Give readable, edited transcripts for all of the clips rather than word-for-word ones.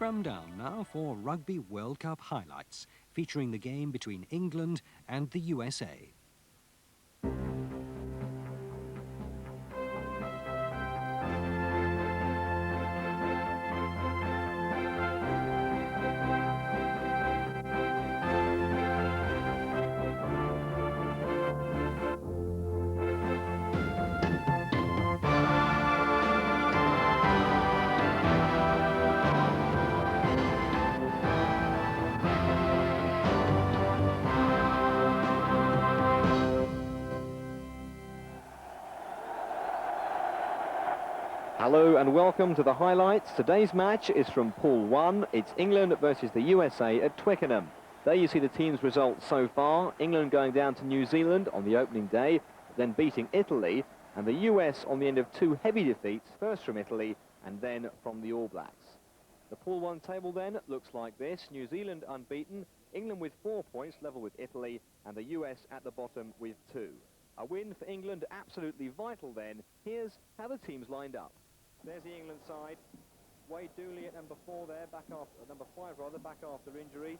scrum down now for Rugby World Cup highlights, featuring the game between England and the USA. Hello and welcome to the highlights. Today's match is from Pool 1. It's England versus the USA at Twickenham. There you see the team's results so far. England going down to New Zealand on the opening day, then beating Italy, and the US on the end of two heavy defeats, first from Italy and then from the All Blacks. The Pool 1 table then looks like this. New Zealand unbeaten, England with 4 points, level with Italy, and the US at the bottom with 2. A win for England absolutely vital then. Here's how the team's lined up. There's the England side. Wade Dooley at number 4 there, number 5 rather, back after injury.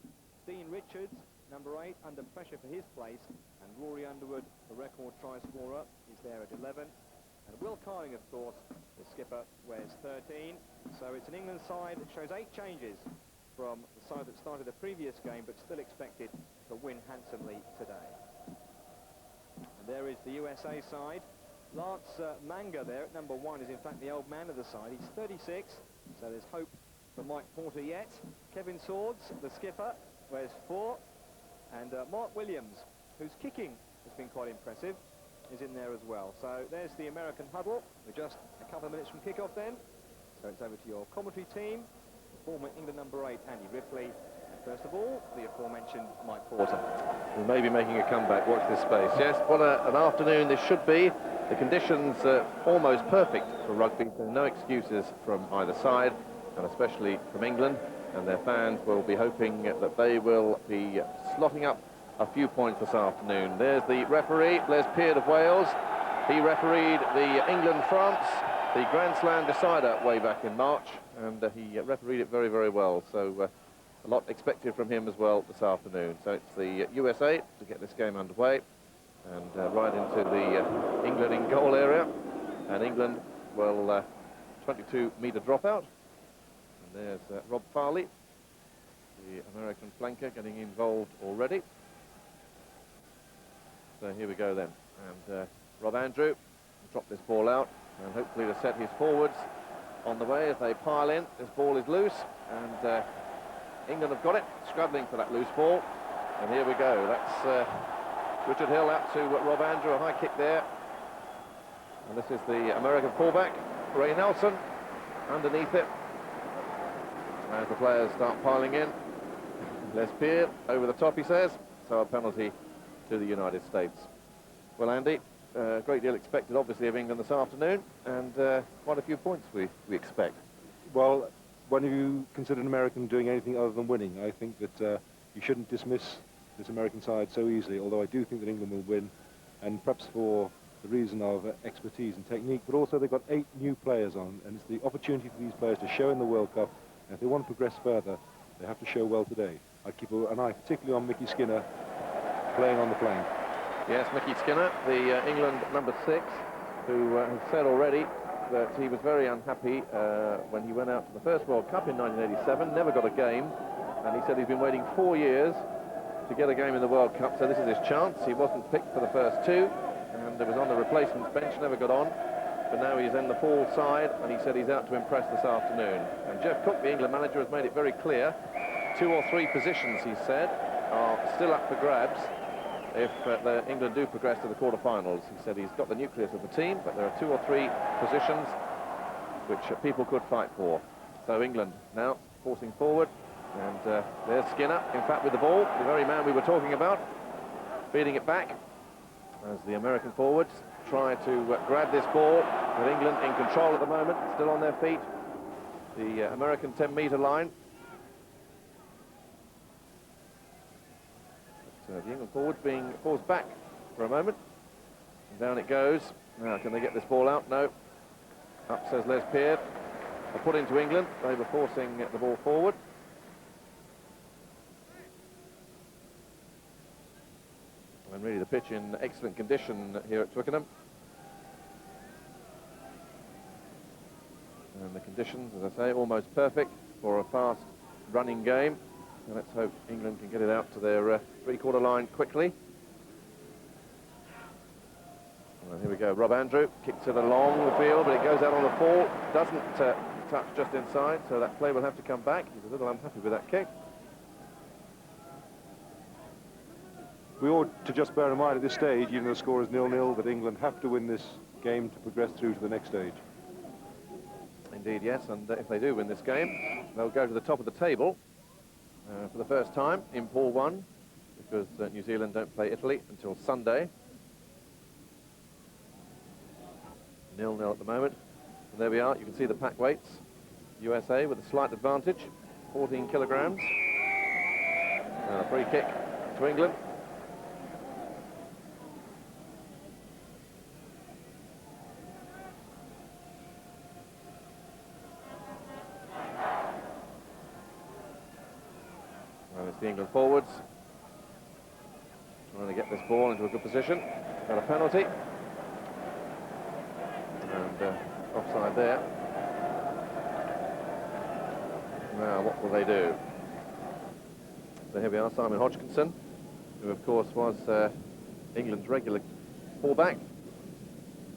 Dean Richards, number 8, under pressure for his place. And Rory Underwood, the record try scorer, is there at 11. And Will Carling, of course, the skipper, wears 13. So it's an England side that shows 8 changes from the side that started the previous game, but still expected to win handsomely today. And there is the USA side. Lance Manga there at number 1 is in fact the old man of the side. He's 36, so there's hope for Mike Porter yet. Kevin Swords, the skipper, wears 4. And Mark Williams, whose kicking has been quite impressive, is in there as well. So there's the American huddle. We're just a couple of minutes from kick-off then. So it's over to your commentary team. Former England number 8, Andy Ripley. First of all, the aforementioned Mike Porter. We may be making a comeback. Watch this space. Yes, what an afternoon this should be. The conditions are almost perfect for rugby. There are no excuses from either side, and especially from England. And their fans will be hoping that they will be slotting up a few points this afternoon. There's the referee, Les Peard of Wales. He refereed the England-France, the Grand Slam decider way back in March, and he refereed it very, very well. So a lot expected from him as well this afternoon. So it's the USA to get this game underway, and right into the England in goal area. And England will 22-metre dropout. And there's Rob Farley, the American flanker, getting involved already. So here we go then. And Rob Andrew drop this ball out, and hopefully to set his forwards on the way as they pile in. This ball is loose, and England have got it, scrabbling for that loose ball. And here we go. That's Richard Hill out to Rob Andrew, a high kick there. And this is the American fullback, Ray Nelson, underneath it. As the players start piling in. Les Peard over the top, he says. So a penalty to the United States. Well, Andy, a great deal expected, obviously, of England this afternoon, and quite a few points we expect. Well, when you consider an American doing anything other than winning, I think that you shouldn't dismiss this American side so easily, although I do think that England will win, and perhaps for the reason of expertise and technique, but also they've got 8 new players on, and it's the opportunity for these players to show in the World Cup, and if they want to progress further, they have to show well today. I keep an eye particularly on Mickey Skinner playing on the flank. Yes, Mickey Skinner, the England number 6, who has said already that he was very unhappy when he went out to the first World Cup in 1987, never got a game, and he said he's been waiting 4 years to get a game in the World Cup, so this is his chance. He wasn't picked for the first 2, and he was on the replacements bench, never got on, but now he's in the full side, and he said he's out to impress this afternoon. And Jeff Cook, the England manager, has made it very clear, 2 or 3 positions, he said, are still up for grabs if England do progress to the quarter-finals. He said he's got the nucleus of the team, but there are 2 or 3 positions which people could fight for. So England now forcing forward, and there's Skinner, in fact, with the ball, the very man we were talking about, feeding it back as the American forwards try to grab this ball, with England in control at the moment, still on their feet. The American 10-metre line. But, the England forwards being forced back for a moment. And down it goes. Now, can they get this ball out? No. Up, says Les Peard. a put into England. They were forcing the ball forward. And really the pitch in excellent condition here at Twickenham. And the conditions, as I say, almost perfect for a fast running game. So let's hope England can get it out to their three-quarter line quickly. Well, here we go, Rob Andrew kicks it along the field, but it goes out on the fall. Doesn't touch just inside, so that play will have to come back. He's a little unhappy with that kick. We ought to just bear in mind at this stage, even though the score is 0-0, that England have to win this game to progress through to the next stage. Indeed, yes, and if they do win this game, they'll go to the top of the table for the first time in Pool 1, because New Zealand don't play Italy until Sunday. 0-0 at the moment. And there we are, you can see the pack weights. USA with a slight advantage, 14 kilograms. And a free kick to England. Well, it's the England forwards trying to get this ball into a good position. Got a penalty. And offside there. Now, what will they do? So here we are, Simon Hodgkinson, who of course was England's regular fullback.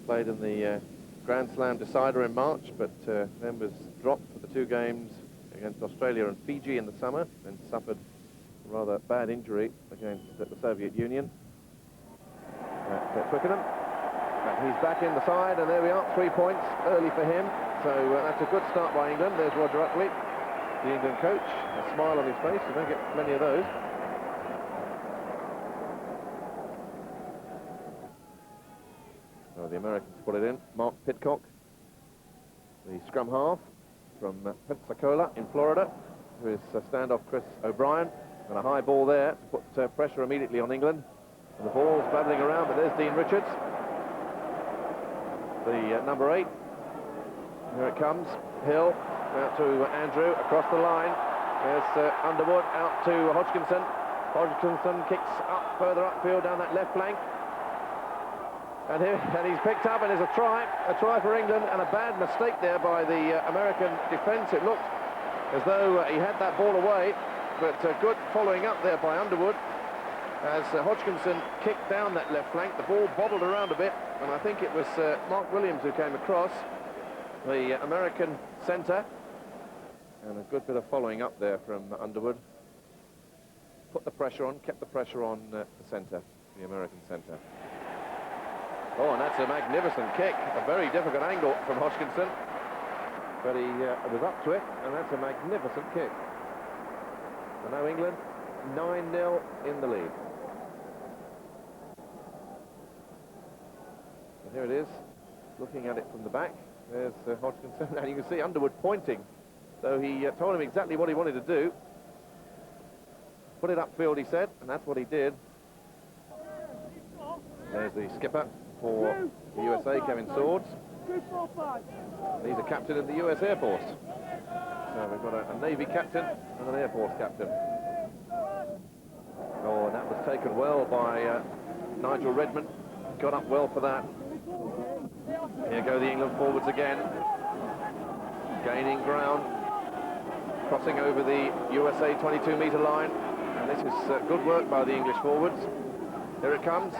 Played in the Grand Slam decider in March, but then was dropped for the two games against Australia and Fiji in the summer, and suffered a rather bad injury against the Soviet Union at Twickenham. But he's back in the side, and there we are, 3 points early for him. So that's a good start by England. There's Roger Utley, the England coach, a smile on his face. You don't get many of those. So the Americans put it in. Mark Pidcock, the scrum half from Pensacola in Florida, who is standoff Chris O'Brien, and a high ball there to put pressure immediately on England. And the ball's battling around, but there's Dean Richards, the number 8. Here it comes. Hill out to Andrew across the line. There's Underwood out to Hodgkinson. Hodgkinson kicks up further upfield down that left flank. And he's picked up, and there's a try for England, and a bad mistake there by the American defence. It looked as though he had that ball away, but good following up there by Underwood as Hodgkinson kicked down that left flank. The ball bobbled around a bit, and I think it was Mark Williams who came across, the American centre, and a good bit of following up there from Underwood. Put the pressure on, kept the pressure on the centre, the American centre. Oh, and that's a magnificent kick, a very difficult angle from Hodgkinson, but he was up to it, and that's a magnificent kick. And now England 9-0 in the lead. And here it is, looking at it from the back. There's Hodgkinson, and you can see Underwood pointing. So he told him exactly what he wanted to do. Put it upfield, he said, and that's what he did. There's the skipper for the USA, Kevin Swords. He's a captain in the US Air Force. So we've got a Navy captain and an Air Force captain. Oh, and that was taken well by Nigel Redmond. Got up well for that. Here go the England forwards again. Gaining ground. Crossing over the USA 22-metre line. And this is good work by the English forwards. Here it comes.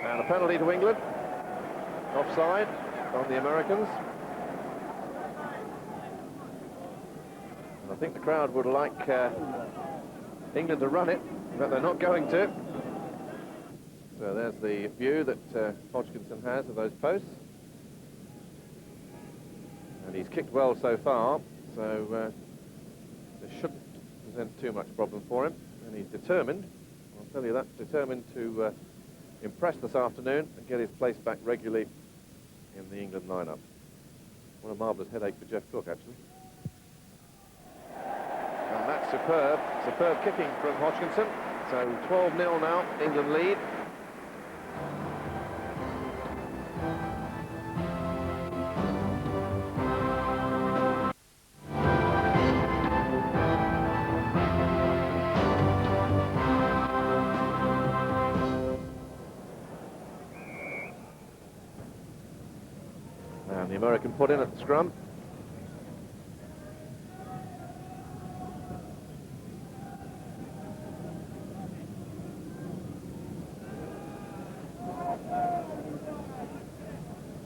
And a penalty to England. Offside on the Americans. And I think the crowd would like England to run it, but they're not going to. So there's the view that Hodgkinson has of those posts. And he's kicked well so far, so this shouldn't present too much problem for him. And he's determined, I'll tell you that, determined to impress this afternoon and get his place back regularly in the England lineup. What a marvellous headache for Jeff Cook, actually. And that's superb kicking from Hodgkinson. So 12-0 now, England lead. American put in at the scrum.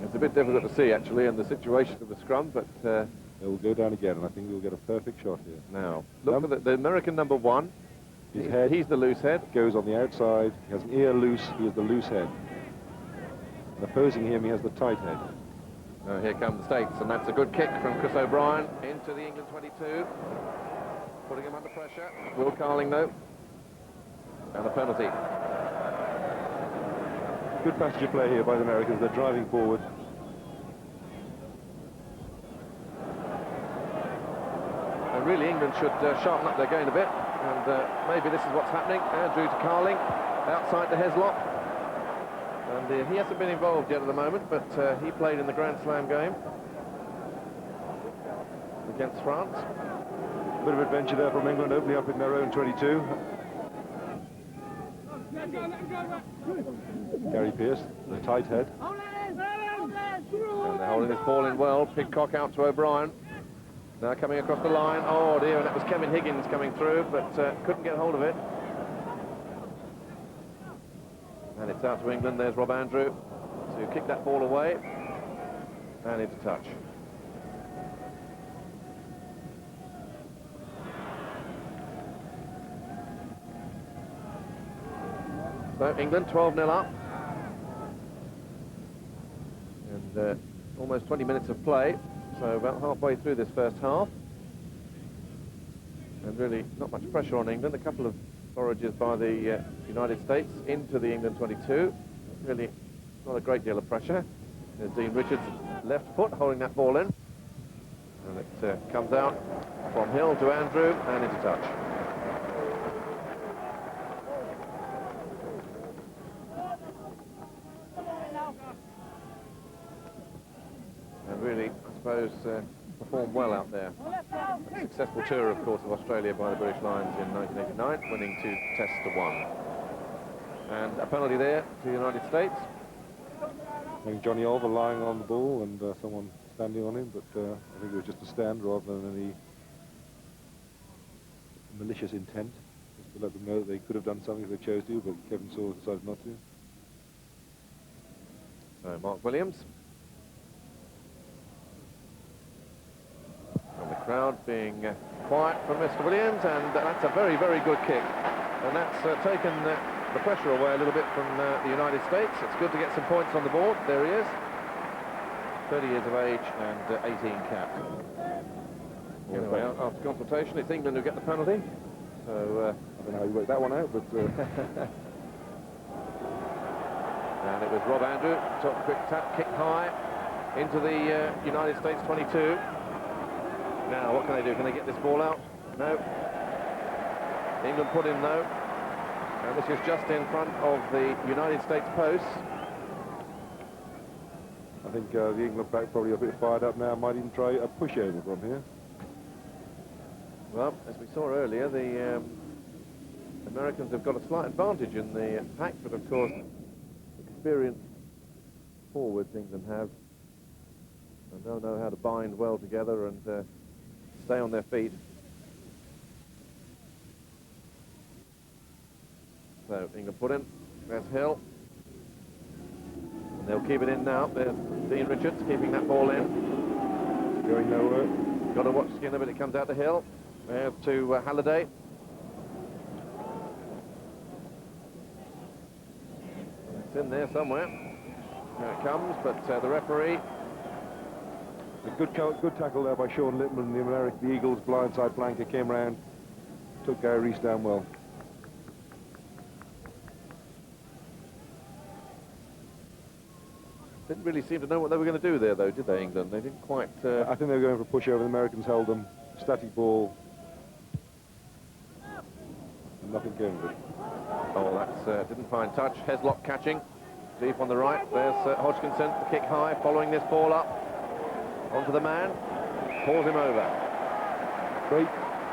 It's a bit difficult to see, actually, in the situation of the scrum, but... It will go down again, and I think we'll get a perfect shot here. now, look for the American number 1. He's the loose head. Goes on the outside. He has an ear loose. He has the loose head. And opposing him, he has the tight head. Here come the States, and that's a good kick from Chris O'Brien into the England 22. Putting him under pressure. Will Carling, though. And a penalty. Good passenger play here by the Americans. They're driving forward. And really, England should sharpen up their game a bit. And maybe this is what's happening. Andrew to Carling, outside to Heslop. And he hasn't been involved yet at the moment, but he played in the Grand Slam game against France. Bit of adventure there from England, opening up in their own 22. Gary Pearce, the tight head. And they're holding this ball in well. Pidcock out to O'Brien. Now coming across the line. Oh dear, and that was Kevin Higgins coming through, but couldn't get hold of it. And it's out to England. There's Rob Andrew to kick that ball away. And into touch. So England 12-0 up. And almost 20 minutes of play. So about halfway through this first half. And really not much pressure on England. A couple of forages by the United States into the England 22. Really not a great deal of pressure. There's Dean Richards' left foot holding that ball in. And it comes out from Hill to Andrew and into touch. And really, I suppose, performed well out there. A successful tour, of course, of Australia by the British Lions in 1989, winning 2 tests to 1. And a penalty there to the United States. I think Johnny Oliver lying on the ball and someone standing on him, but I think it was just a stand rather than any malicious intent, just to let them know that they could have done something if they chose to, but Kevin Saw decided not to. So Mark Williams. And the crowd being quiet from Mr. Williams, and that's a very, very good kick. And that's taken the pressure away a little bit from the United States. It's good to get some points on the board. There he is. 30 years of age and 18 caps. Anyway, after consultation, it's England who get the penalty. So I don't know how you work that one out, but... and it was Rob Andrew, took a quick tap, kick high into the United States 22. Now, what can they do? Can they get this ball out? No. England put in, though. And this is just in front of the United States post. I think the England back probably a bit fired up now, might even try a pushover from here. Well, as we saw earlier, the Americans have got a slight advantage in the pack, but of course, experienced forwards England have, and they'll know how to bind well together and stay on their feet. So England put in. There's Hill. And they'll keep it in now. There's Dean Richards keeping that ball in. Going nowhere. Got to watch Skinner, but it comes out to Hill. There's to Halliday. It's in there somewhere. Here it comes, but the referee... A good tackle there by Sean Littman. The Eagles' blindside flanker came round, took Gary Rees down well. Didn't really seem to know what they were going to do there, though, did they, England? They didn't quite... I think they were going for a pushover. The Americans held them. Static ball. And nothing came of it. Oh, that's didn't find touch. Heslop catching. Deep on the right. There's Hodgkinson. The kick high, following this ball up. Onto the man. Pulls him over.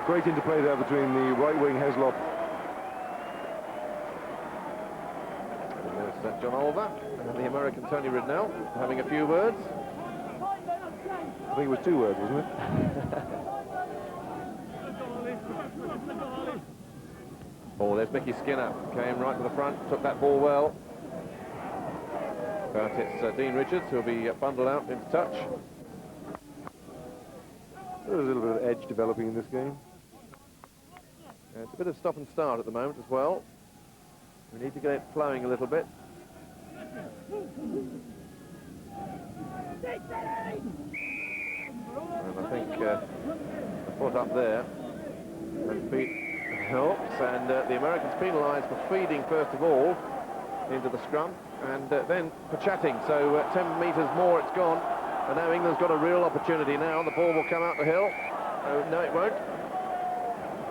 Great interplay there between the right wing Heslop. And there's John Oliver and the American Tony Ridnell having a few words. I think it was 2 words, wasn't it? Oh, there's Mickey Skinner. Came right to the front, took that ball well. But it's Dean Richards who'll be bundled out into touch. There's a little bit of edge developing in this game. It's a bit of stop and start at the moment as well. We need to get it flowing a little bit. And I think the foot up there and feet helps, and the Americans penalised for feeding first of all into the scrum and then for chatting. So 10 metres more it's gone, and now England's got a real opportunity now. The ball will come out the hill. Oh, no, it won't.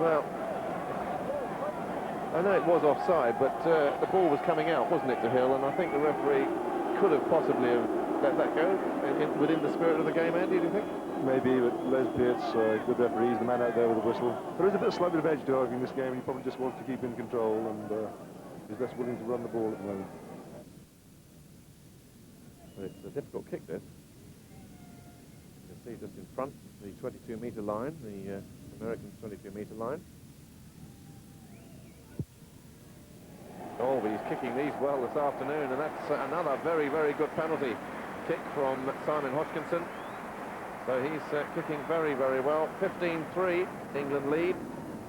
Well, I know it was offside, but the ball was coming out, wasn't it, to Hill? And I think the referee could have possibly let that go within the spirit of the game, Andy, do you think? Maybe, but Les Pearce, good referee, he's the man out there with the whistle. There is a slight bit of edge developing in this game. He probably just wants to keep in control and is less willing to run the ball at the moment. But it's a difficult kick, this. You can see just in front, the 22-metre line, the American 22-metre line. Oh, but he's kicking these well this afternoon, and that's another very, very good penalty kick from Simon Hodgkinson. So he's kicking very, very well. 15-3, England lead.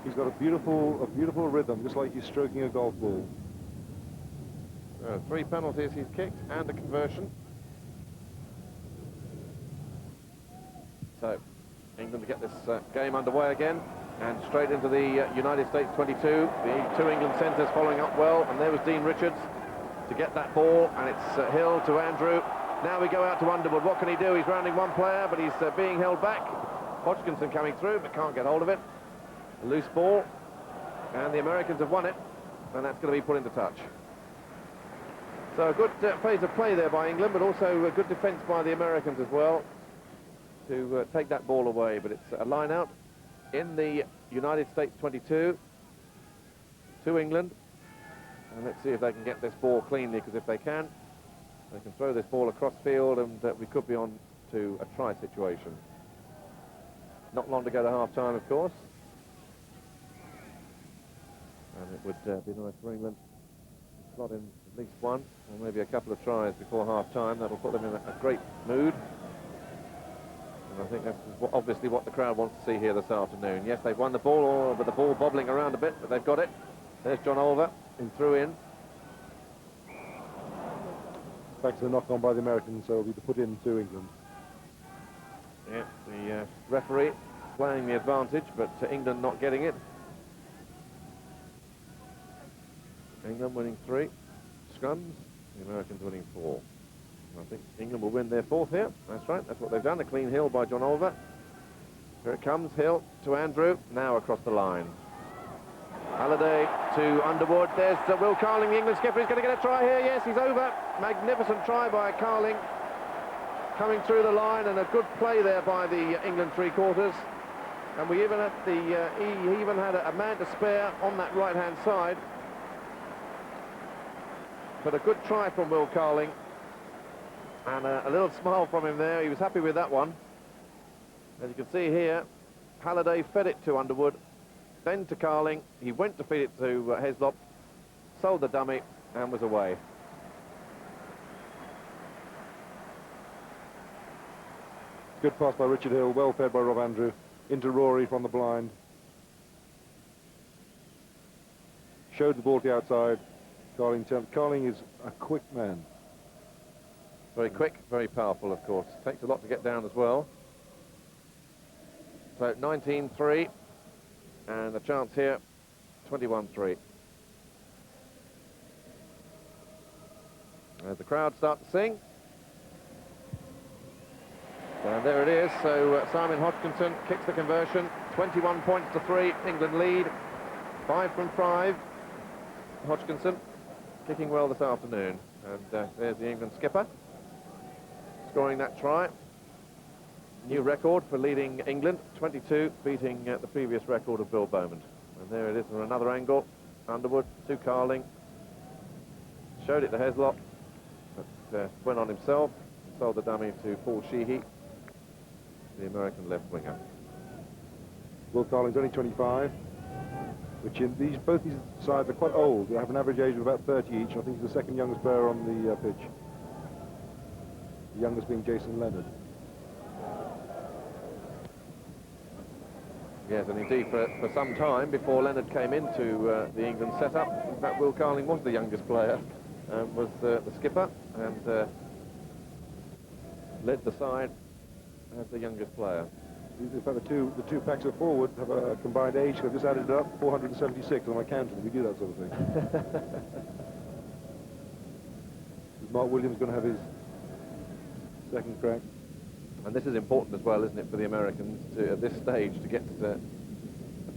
He's got a beautiful rhythm, just like he's stroking a golf ball. 3 penalties he's kicked and a conversion. So England to get this game underway again, and straight into the United States 22. The 2 England centres following up well, and there was Dean Richards to get that ball, and it's Hill to Andrew. Now we go out to Underwood. What can he do? He's rounding one player, but he's being held back. Hodgkinson coming through, but can't get hold of it. A loose ball, and the Americans have won it, and that's going to be put into touch. So a good phase of play there by England, but also a good defence by the Americans as well to take that ball away. But it's a line out in the United States 22 to England, and let's see if they can get this ball cleanly, because if they can throw this ball across field, and we could be on to a try situation. Not long to go to half-time, of course, and it would be nice for England to slot in at least one or maybe a couple of tries before half-time. That'll put them in a great mood. And I think that's obviously what the crowd wants to see here this afternoon. Yes, they've won the ball, with the ball bobbling around a bit, but they've got it. There's John Olver, in through in. Back to the knock-on by the Americans, so it'll be the put in to England. Yeah, the referee playing the advantage, but England not getting it. England winning 3 scrums, the Americans winning 4. I think England will win their 4th here. That's right, that's what they've done. A clean Hill by John Olver. Here it comes, Hill to Andrew, now across the line. Halliday to Underwood. There's Will Carling, the England skipper. He's going to get a try here. Yes, he's over. Magnificent try by Carling. Coming through the line, and a good play there by the England three-quarters. And we even had he even had a man to spare on that right-hand side. But a good try from Will Carling. And a little smile from him there. He was happy with that one. As you can see here, Halliday fed it to Underwood, then to Carling. He went to feed it to Heslop, sold the dummy, and was away. Good pass by Richard Hill, well fed by Rob Andrew, into Rory from the blind. Showed the ball to the outside. Carling is a quick man. Very quick, very powerful, of course. Takes a lot to get down as well. So 19-3, and a chance here, 21-3. As the crowd start to sing. And there it is. So Simon Hodgkinson kicks the conversion. 21 points to 3. England lead. 5 from 5. Hodgkinson kicking well this afternoon. And there's the England skipper scoring that try. New record for leading England. 22, beating the previous record of Bill Bowman. And there it is from another angle. Underwood to Carling. Showed it to Heslop, but went on himself. Sold the dummy to Paul Sheehy. the American left winger. Will Carling's only 25, which in both these sides are quite old. They have an average age of about 30 each. I think he's the second youngest player on the pitch. The youngest being Jason Leonard. Yes, and indeed for some time before Leonard came into the England setup, in fact Will Carling was the youngest player, was the skipper, and led the side as the youngest player. In fact, the two packs of forward have a combined age. I've just added it up, 476 on my counter. We do that sort of thing. Is Mark Williams going to have his second crack? And this is important as well, isn't it, for the Americans to, at this stage, to get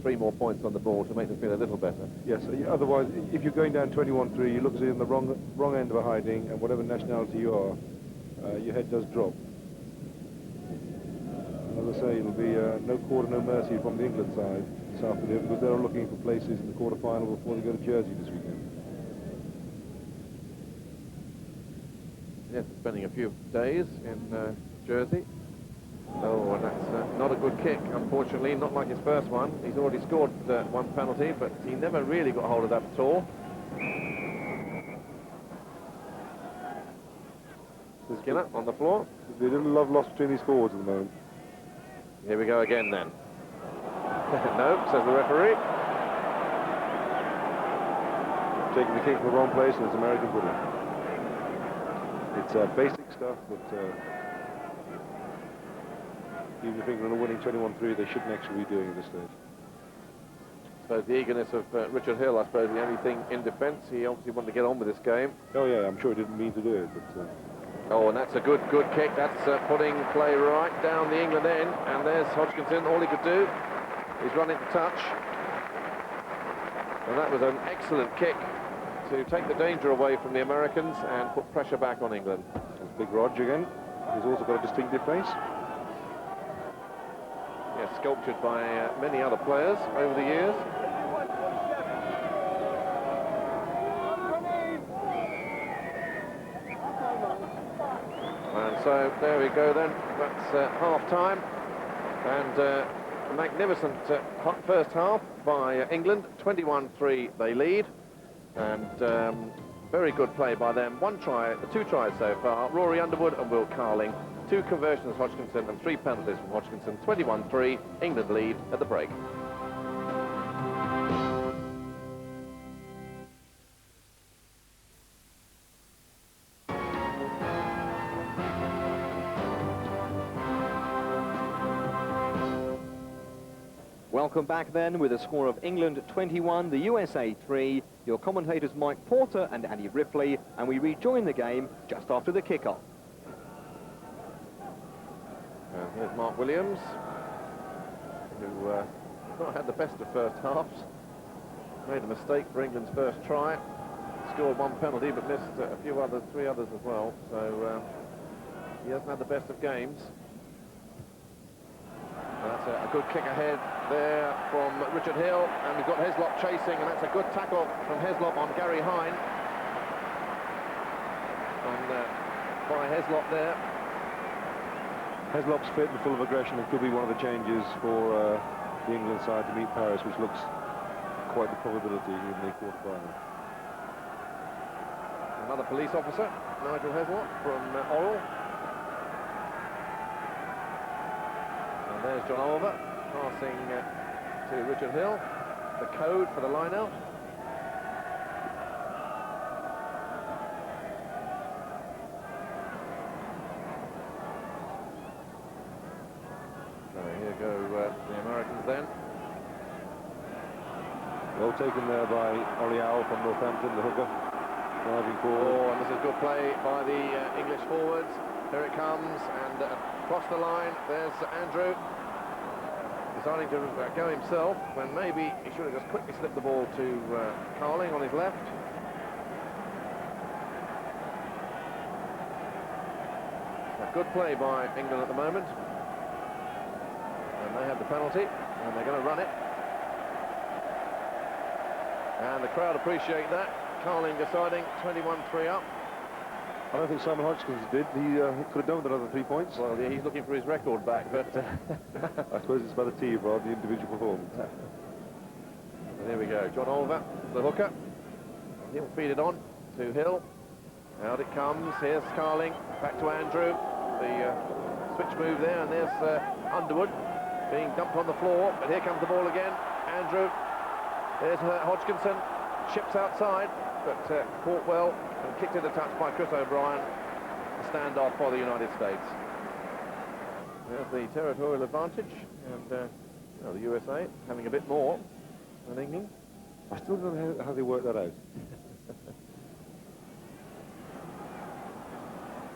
3 more points on the board to make them feel a little better. Yes, otherwise, if you're going down 21-3, you look as if you're in the wrong end of a hiding, and whatever nationality you are, your head does drop. And as I say, it'll be no quarter, no mercy from the England side this afternoon, because they're looking for places in the quarter-final before they go to Jersey this weekend. Yes, spending a few days in Jersey. Oh, and that's not a good kick, unfortunately, not like his first one. He's already scored 1 penalty, but he never really got hold of that at all. Skinner on the floor. There's a little love lost between these forwards at the moment. Here we go again then. No, says the referee. Taking the kick from the wrong place, and it's American footy. It's basic stuff, but even if England are winning 21-3, they shouldn't actually be doing at this stage. So the eagerness of Richard Hill, I suppose, the only thing in defence. He obviously wanted to get on with this game. Oh yeah, I'm sure he didn't mean to do it, but... Oh, and that's a good kick. That's putting play right down the England end. And there's Hodgkinson. All he could do is run into touch. And that was an excellent kick to take the danger away from the Americans and put pressure back on England. There's Big Rog again. He's also got a distinctive face. Yes, sculptured by many other players over the years. And so there we go then. That's half-time. And a magnificent first half by England. 21-3 they lead. And very good play by them. 2 tries so far. Rory Underwood and Will Carling. 2 conversions Hodgkinson and 3 penalties from Hodgkinson. 21-3, England lead at the break. Welcome back then with a score of England 21, the USA 3. Your commentators Mike Porter and Annie Ripley, and we rejoin the game just after the kick-off. Here's Mark Williams, who not had the best of first halves. Made a mistake for England's first try. Scored 1 penalty, but missed a few others, 3 others as well. So he hasn't had the best of games. And that's a good kick ahead there from Richard Hill, and we've got Heslop chasing, and that's a good tackle from Heslop on Gary Hine. And by Heslop there. Heslop's fit and full of aggression, and could be one of the changes for the England side to meet Paris, which looks quite the probability in the quarter-final. Another police officer, Nigel Heslop from Orrell. And there's John Oliver passing to Richard Hill. The code for the line-out. Here go the Americans then. Well taken there by Ollie Owl from Northampton, the hooker. Driving forward. Oh, and this is good play by the English forwards. Here it comes, and across the line, there's Andrew. Deciding to go himself, when maybe he should have just quickly slipped the ball to Carling on his left. A good play by England at the moment. And they have the penalty, and they're going to run it. And the crowd appreciate that. Carling deciding 21-3 up. I don't think Simon Hodgkins did. He could have done with another 3 points. Well, yeah, he's looking for his record back, but... I suppose it's about the team rather than the individual performance. There we go. John Olver, the hooker. He'll feed it on to Hill. Out it comes. Here's Carling. Back to Andrew. The switch move there, and there's Underwood being dumped on the floor. But here comes the ball again. Andrew. There's Hodgkinson. Chips outside, but caught well and kicked into touch by Chris O'Brien. A standoff for the United States. There's the territorial advantage, and well, the USA having a bit more than England. I still don't know how they work that out.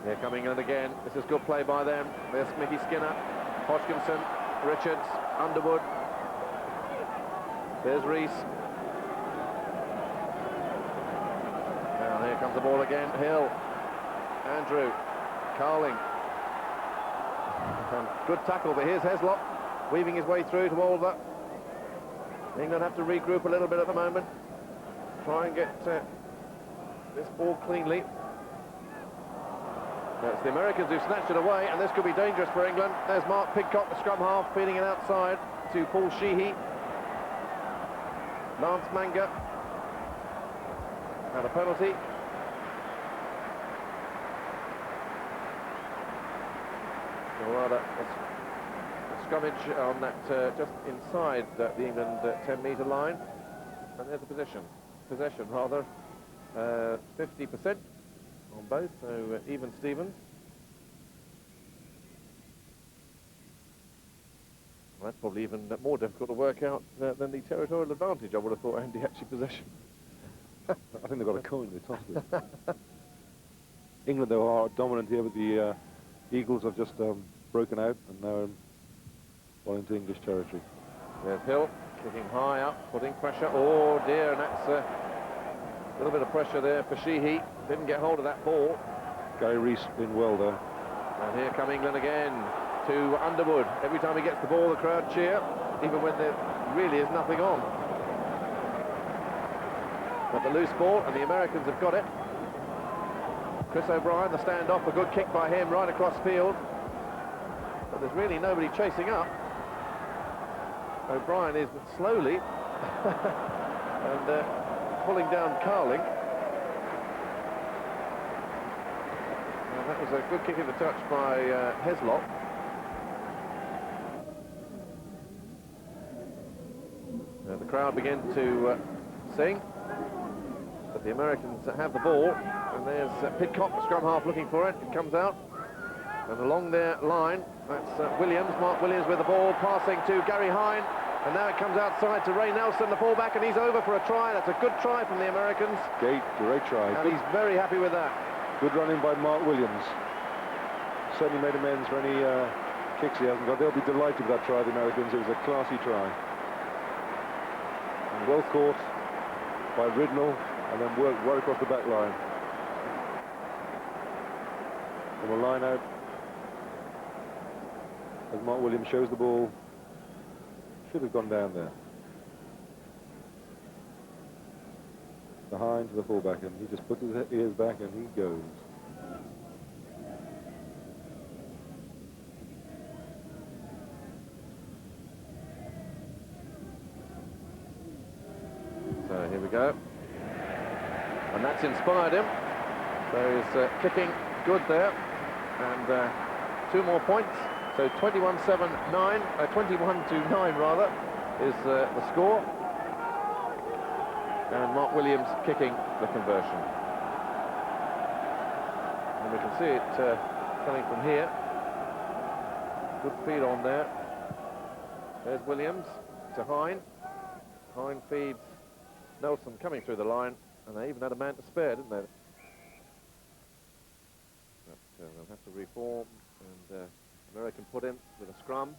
Here come England again. This is good play by them. There's Mickey Skinner, Hodgkinson, Richards, Underwood. There's Rees. Now here comes the ball again. Hill, Andrew, Carling. And good tackle, but here's Heslop weaving his way through to Olver. England have to regroup a little bit at the moment. Try and get this ball cleanly. It's the Americans who've snatched it away, and this could be dangerous for England. There's Mark Pidcock, the scrum half, feeding it outside to Paul Sheehy. Lance Manga had a penalty. Or rather, a scrummage on that just inside the England 10-metre line. And there's the possession rather, 50% on both, so even Stevens. Well, that's probably even more difficult to work out than the territorial advantage, I would have thought, Andy, actually possession. I think they've got a coin, they tossed it. England, though, are dominant here, but the Eagles have just broken out and now well into English territory. There's Hill, kicking high up, putting pressure. Oh dear, and that's a little bit of pressure there for Sheehy. Didn't get hold of that ball. Gary Rees been well there. And here come England again to Underwood. Every time he gets the ball, the crowd cheer, even when there really is nothing on. But the loose ball, and the Americans have got it. Chris O'Brien, the standoff, a good kick by him right across field. But there's really nobody chasing up. O'Brien is slowly and pulling down Carling. And that was a good kick in the touch by Heslop. The crowd begin to sing, but the Americans have the ball, and there's Pidcock, the scrum half, looking for it. It comes out, and along their line, that's Williams, Mark Williams with the ball, passing to Gary Hine, and now it comes outside to Ray Nelson, the fullback, and he's over for a try. That's a good try from the Americans. Great try. And he's very happy with that. Good running by Mark Williams. Certainly made amends for any kicks he hasn't got. They'll be delighted with that try, the Americans. It was a classy try. And well caught by Ridnell, and then worked right across the back line. From a line out, as Mark Williams shows the ball, should have gone down there. Behind to the fullback, and he just puts his ears back and he goes. So here we go. And that's inspired him. So he's kicking good there. And 2 more points. So 21-7-9, 21-9 rather, is the score. And Mark Williams kicking the conversion. And we can see it coming from here. Good feed on there. There's Williams to Hine. Hine feeds Nelson coming through the line, and they even had a man to spare, didn't they? But they'll have to reform, and American put in with a scrum.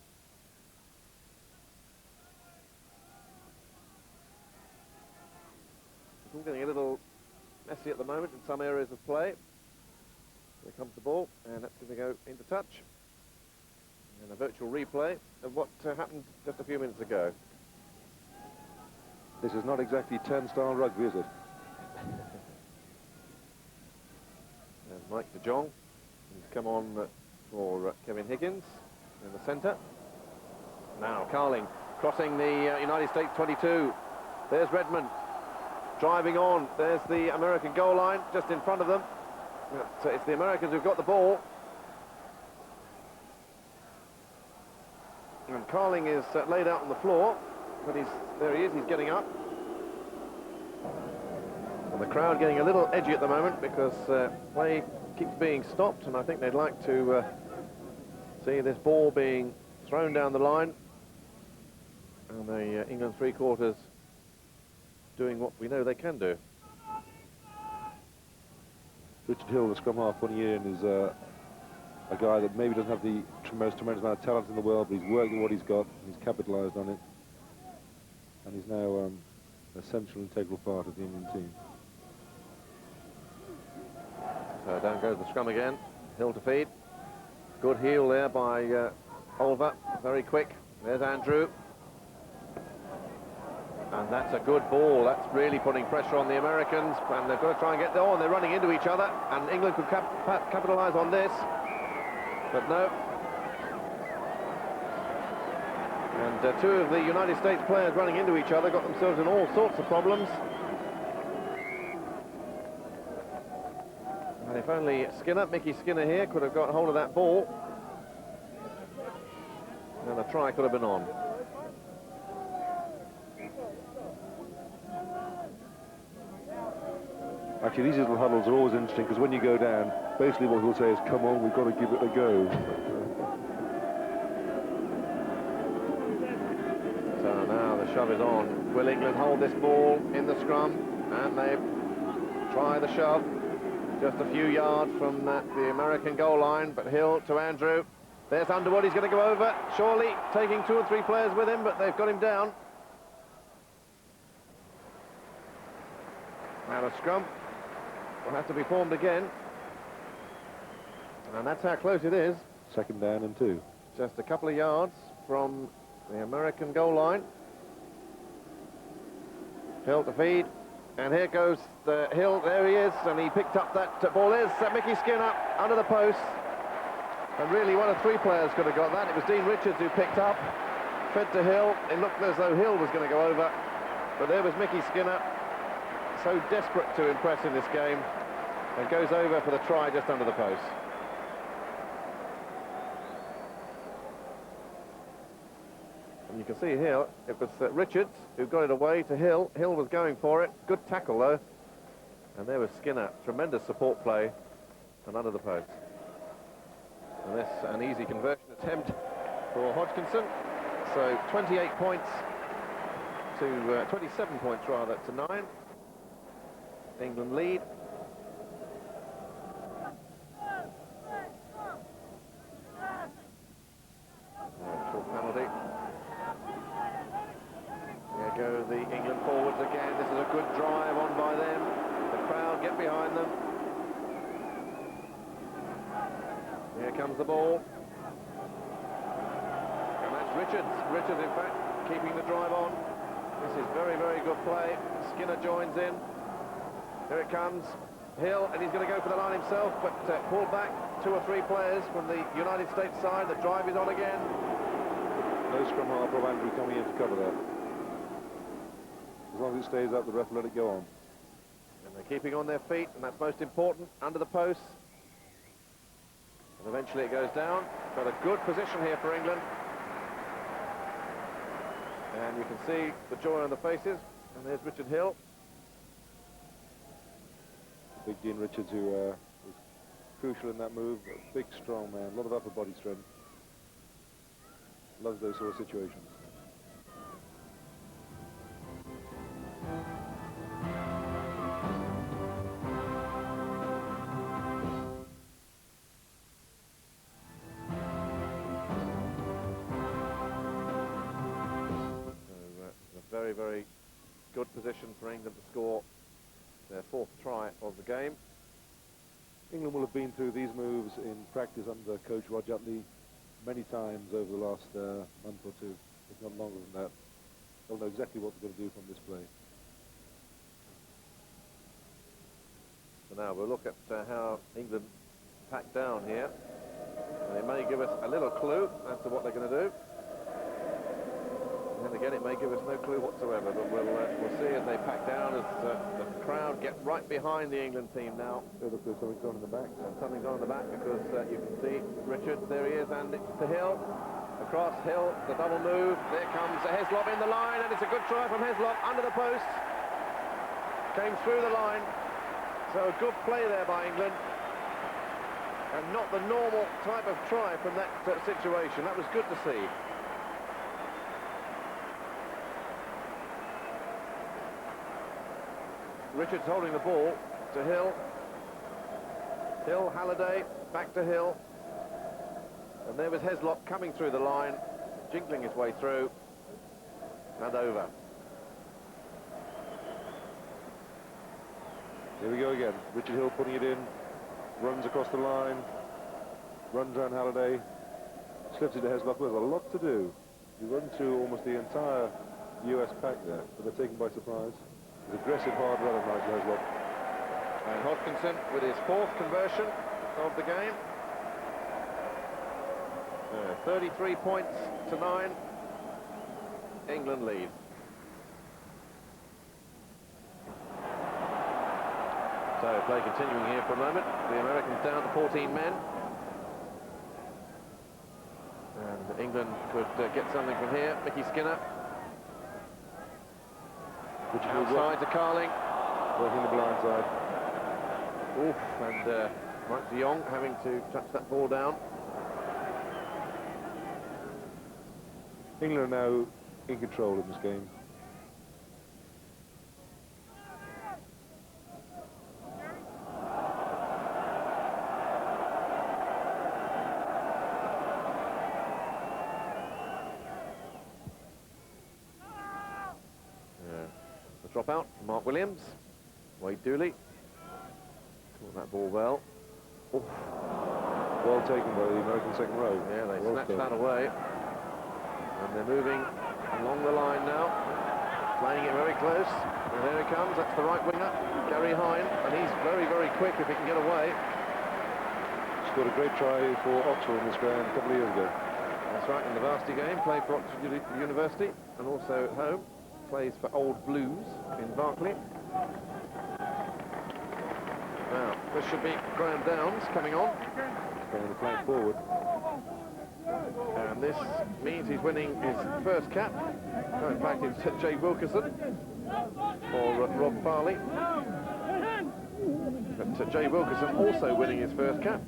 It's all getting a little messy at the moment in some areas of play. Here comes the ball, and that's going to go into touch. And a virtual replay of what happened just a few minutes ago. This is not exactly turnstile rugby, is it? And Mike de Jong, who's come on for Kevin Higgins in the centre. Now Carling crossing the United States 22. There's Redmond driving on. There's the American goal line just in front of them. So it's the Americans who've got the ball. And Carling is laid out on the floor, but there he is, he's getting up. And the crowd getting a little edgy at the moment because play keeps being stopped, and I think they'd like to see this ball being thrown down the line. And the England three-quarters doing what we know they can do. Richard Hill, the scrum half, 1 year, and is a guy that maybe doesn't have the tremendous amount of talent in the world, but he's worked with what he's got, he's capitalised on it, and he's now an essential, integral part of the Indian team. So down goes the scrum again. Hill to feed. Good heel there by Olver. Very quick. There's Andrew. And that's a good ball. That's really putting pressure on the Americans. And they've got to try and get there. And they're running into each other. And England could capitalise on this. But no. And two of the United States players running into each other got themselves in all sorts of problems. And if only Mickey Skinner here, could have got hold of that ball, then a try could have been on. Actually, these little huddles are always interesting because when you go down, basically what he'll say is, come on, we've got to give it a go. So now the shove is on. Will England hold this ball in the scrum? And they try the shove. Just a few yards from the American goal line, but Hill to Andrew. There's Underwood, he's going to go over. Surely taking 2 or 3 players with him, but they've got him down. Now the scrum will have to be formed again. And that's how close it is. Second down and 2. Just a couple of yards from the American goal line. Hill to feed. And here goes the Hill, there he is, and he picked up that ball. There's Mickey Skinner under the post. And really one of 3 players could have got that. It was Dean Richards who picked up, fed to Hill. It looked as though Hill was going to go over. But there was Mickey Skinner, so desperate to impress in this game, and goes over for the try just under the post. And you can see here, it was Richards who got it away to Hill. Hill was going for it. Good tackle, though. And there was Skinner. Tremendous support play. And under the post. And this, an easy conversion attempt for Hodgkinson. So 28 points to 27 points, rather, to 9. England lead. Short penalty. Here go the England forwards again. This is a good drive on by them. The crowd get behind them. Here comes the ball. And that's Richards. Richards, in fact, keeping the drive on. This is very, very good play. Skinner joins in. Here it comes. Hill, and he's going to go for the line himself, but pulled back 2 or 3 players from the United States side. The drive is on again. No scrum half of Andrew coming in to cover that. As long as it stays up, the ref will let it go on. And they're keeping on their feet, and that's most important, under the posts. And eventually it goes down. Got a good position here for England. And you can see the joy on the faces. And there's Richard Hill. Big Dean Richards, who was crucial in that move. A big, strong man, a lot of upper body strength. Loves those sort of situations. Very, very good position for England to score their 4th try of the game. England will have been through these moves in practice under coach Roger Utley many times over the last month or 2, if not longer than that. They'll know exactly what they're going to do from this play. for now. We'll look at how England pack down here. And it may give us a little clue as to what they're going to do. And again, it may give us no clue whatsoever, but we'll see as they pack down, as the crowd get right behind the England team now. It looks like something's on in the back. And something's on in the back, because you can see Richard, there he is, and it's to Hill. Across Hill, the double move. There comes Heslop in the line, and it's a good try from Heslop under the post. Came through the line. So good play there by England. And not the normal type of try from that situation. That was good to see. Richards holding the ball to Hill. Hill, Halliday, back to Hill. And there was Heslop coming through the line, jiggling his way through, and over. Here we go again. Richard Hill putting it in, runs across the line, runs down Halliday, slips it to Heslop. There's a lot to do. You run through almost the entire US pack there, but they're taken by surprise. It's aggressive, hard runner, Nigel Heslop. And Hodgkinson with his 4th conversion of the game. 33 points to 9. England lead. So play continuing here for a moment. The Americans down to 14 men. And England could get something from here. Mickey Skinner. Outside to Carling. Working the blind side. Oof, and Mike de Jong having to touch that ball down. England are now in control in this game. Drop out, Mark Williams, Wade Dooley, caught that ball well. Oof. Well taken by the American second row. Yeah, they well snatched taken. that away. And they're moving along the line now, playing it very close. And there he comes, that's the right winger, Gary Hine, and he's very, very quick if he can get away. Scored a great try for Oxford in this ground a couple of years ago. That's right, in the varsity game, played for Oxford University, and also at home. Plays for Old Blues in Berkeley. Now, this should be Graham Downs coming on. Playing the flank forward. And this means he's winning his first cap. No, in fact, it's Jay Wilkerson for Rob Farley. But Jay Wilkerson also winning his first cap.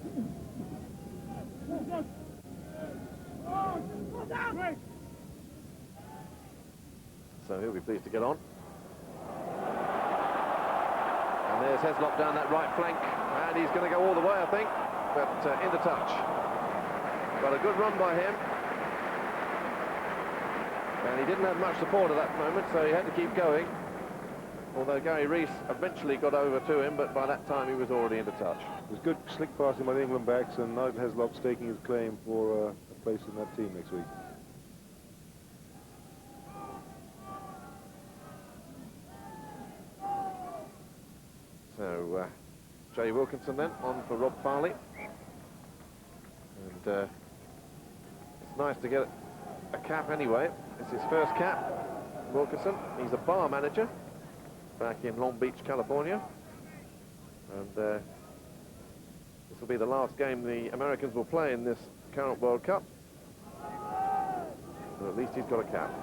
So he'll be pleased to get on. And there's Heslop down that right flank, and he's going to go all the way, I think, but into touch. But a good run by him. And he didn't have much support at that moment, so he had to keep going. Although Gary Rees eventually got over to him, but by that time he was already into touch. It was good slick passing by the England backs, and Nigel Heslop staking his claim for a place in that team next week. So, Jay Wilkinson then, on for Rob Farley. And it's nice to get a cap anyway. It's his first cap, Wilkinson. He's a bar manager back in Long Beach, California. And this will be the last game the Americans will play in this current World Cup. But at least he's got a cap.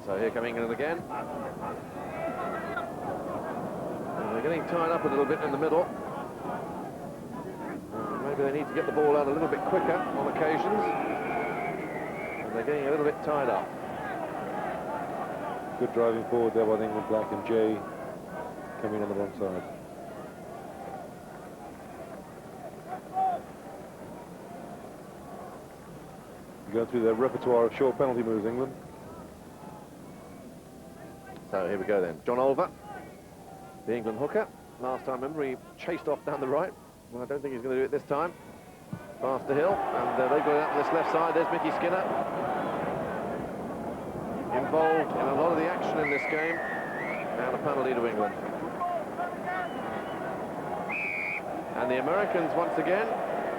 So here come England again. And they're getting tied up a little bit in the middle. Maybe they need to get the ball out a little bit quicker on occasions. And they're getting a little bit tied up. Good driving forward there by the England black, and Jay coming on the wrong side. Going through their repertoire of short penalty moves, England. So here we go then. John Olver, the England hooker. Last time, remember, he chased off down the right. Well, I don't think he's going to do it this time. Pass to Hill, and they've got it up to this left side. There's Mickey Skinner. involved in a lot of the action in this game, and a penalty to England. And the Americans, once again,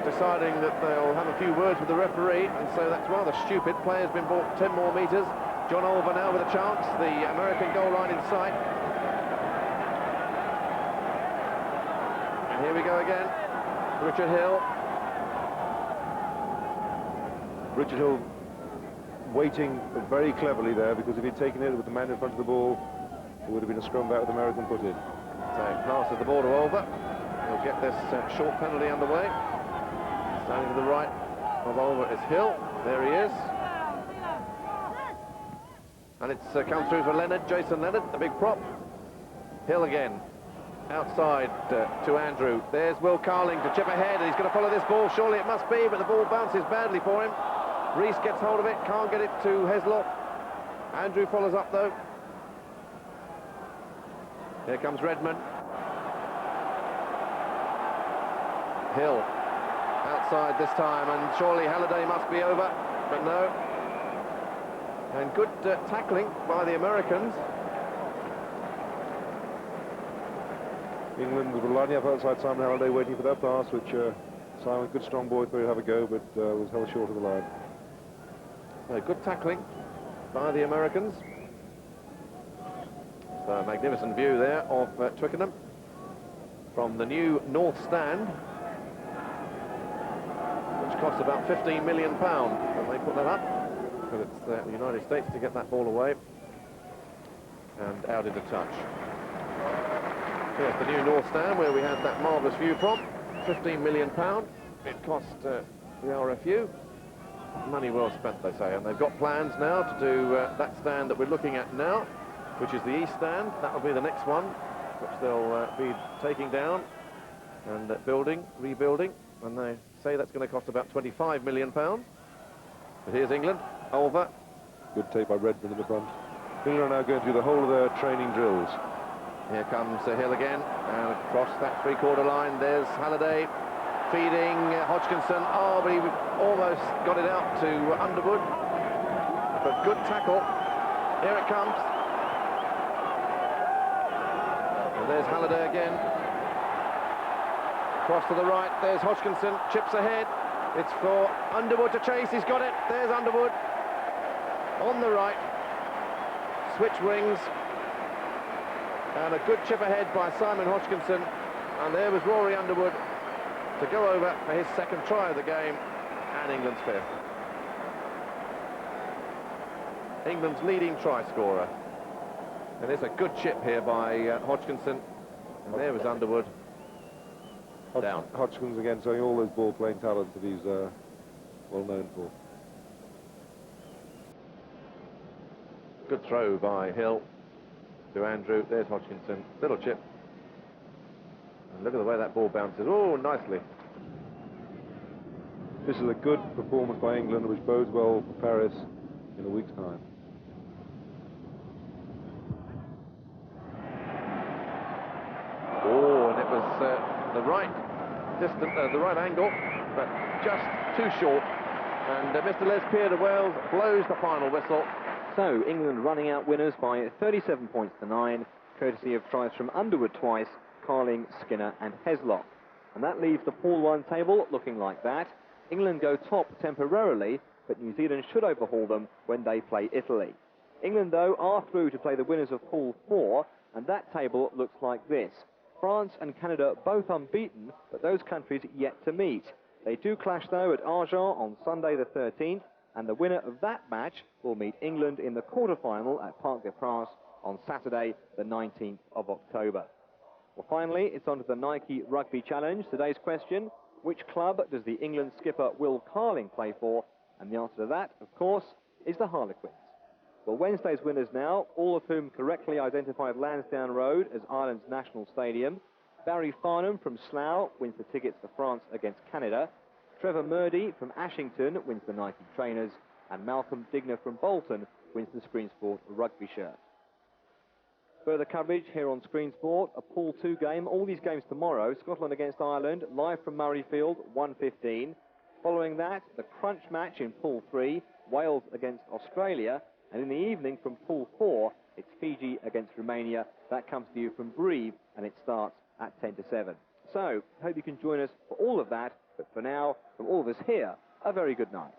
deciding that they'll have a few words with the referee, and so that's rather stupid. Player's been brought 10 more metres. John Olver now with a chance, the American goal line in sight. And here we go again, Richard Hill. Richard Hill waiting very cleverly there, because if he'd taken it with the man in front of the ball, it would have been a scrum back with the American put in. So passes the ball to Olver. He'll get this short penalty underway. Standing to the right of Olver is Hill. There he is. And it's come through for Leonard, Jason Leonard, the big prop. Hill again. Outside to Andrew. There's Will Carling to chip ahead, and he's going to follow this ball. Surely it must be, but the ball bounces badly for him. Rees gets hold of it, can't get it to Heslop. Andrew follows up, though. Here comes Redmond. Hill outside this time, and surely Halliday must be over, but no. And good tackling by the Americans. England were lining up outside Simon Halliday, waiting for that pass, which Simon, good strong boy, thought he'd have a go, but was held short of the line. So good tackling by the Americans. So a magnificent view there of Twickenham from the new North Stand, which costs about £15 million when they put that up. But it's the United States to get that ball away and out into touch. Here's the new North Stand where we had that marvellous view from. £15 million. It cost the RFU. Money well spent, they say, and they've got plans now to do that stand that we're looking at now, which is the East Stand. That will be the next one, which they'll be taking down and rebuilding, and they say that's going to cost about £25 million. But here's England, Olver. Good take by Redmond in the front. England are now going through the whole of their training drills. Here comes Hill again, and across that three-quarter line, there's Halliday feeding Hodgkinson. Oh, but he almost got it out to Underwood. But good tackle. Here it comes. And there's Halliday again. Cross to the right, there's Hodgkinson, chips ahead. It's for Underwood to chase, he's got it. There's Underwood. On the right. Switch wings. And a good chip ahead by Simon Hodgkinson. And there was Rory Underwood to go over for his second try of the game, and England's fifth. England's leading try scorer. And there's a good chip here by Hodgkinson. And there was Underwood. Down. Hodgkins again showing all those ball-playing talent that he's well known for. Good throw by Hill to Andrew. There's Hodgkinson. Little chip. And look at the way that ball bounces. Oh, nicely. This is a good performance by England, which bodes well for Paris in a week's time. Oh, and it was the right distance, the right angle, but just too short. And Mr. Les Pierre de Wales blows the final whistle. So, England running out winners by 37 points to 9, courtesy of tries from Underwood twice, Carling, Skinner and Heslop. And that leaves the Pool 1 table looking like that. England go top temporarily, but New Zealand should overhaul them when they play Italy. England, though, are through to play the winners of Pool 4, and that table looks like this. France and Canada both unbeaten, but those countries yet to meet. They do clash, though, at Argent on Sunday the 13th, and the winner of that match will meet England in the quarter-final at Parc des Princes on Saturday the 19th of October. Well, finally, it's on to the Nike Rugby Challenge. Today's question, which club does the England skipper Will Carling play for? And the answer to that, of course, is the Harlequins. Well, Wednesday's winners now, all of whom correctly identified Lansdowne Road as Ireland's national stadium. Barry Farnham from Slough wins the tickets for France against Canada. Trevor Murdy from Ashington wins the Nike trainers. And Malcolm Digner from Bolton wins the Screen Sport rugby shirt. Further coverage here on Screen Sport, a Pool 2 game. All these games tomorrow. Scotland against Ireland, live from Murrayfield, 1:15. Following that, the crunch match in Pool 3, Wales against Australia. And in the evening from Pool 4, it's Fiji against Romania. That comes to you from Breve, and it starts at 10 to 7. So, hope you can join us for all of that. But for now, from all of us here, a very good night.